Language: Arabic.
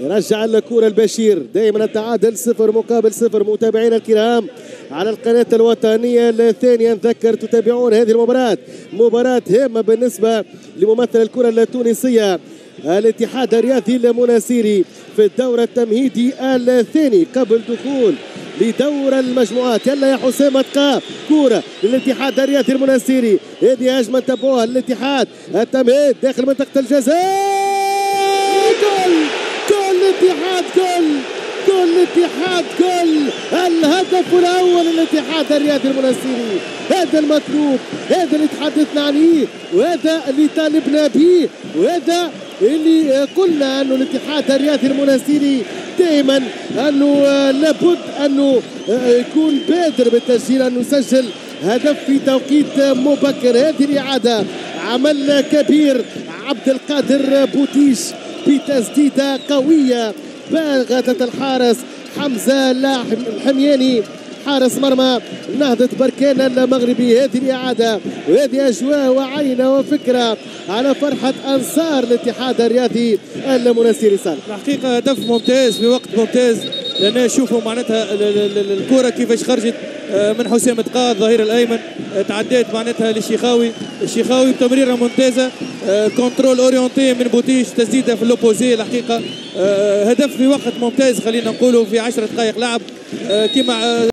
يرجع الكرة البشير. دائما التعادل 0-0. متابعينا الكرام على القناة الوطنية الثانية، نذكر تتابعون هذه المباراة، مباراة هامة بالنسبة لممثل الكرة التونسية الاتحاد الرياضي المناصيري في الدور التمهيدي الثاني قبل دخول لدور المجموعات. يلا يا حسام اتقى كرة للاتحاد الرياضي المناصيري، هذه هجمة تبعوها الاتحاد، التمهيد داخل منطقة الجزاء، جول الاتحاد، جول الاتحاد، جول الهدف الاول للاتحاد الرياضي المناصيري. هذا المطلوب، هذا اللي تحدثنا عنه، وهذا اللي طالبنا به، وهذا اللي قلنا انه الاتحاد الرياضي المناصيري دائما انه لابد انه يكون بادر بالتسجيل، انه يسجل هدف في توقيت مبكر. هذه الاعاده عمل كبير، عبد القادر بوتيش بتسديده قويه باغته الحارس حمزه الحمياني حارس مرمى نهضة بركان المغربي. هذه الإعادة وهذه أجواء وعينة وفكرة على فرحة أنصار الاتحاد الرياضي المناصيري. صالح الحقيقة هدف ممتاز في وقت ممتاز، لأن شوفوا معناتها الكرة كيفاش خرجت من حسام تقى الظهير الأيمن، تعديت معناتها للشيخاوي، الشيخاوي بتمريرة ممتازة، كنترول اورينتي من بوتيش، تسديدة في اللوبوزي. الحقيقة هدف في وقت ممتاز، خلينا نقولوا في 10 دقائق لعب كما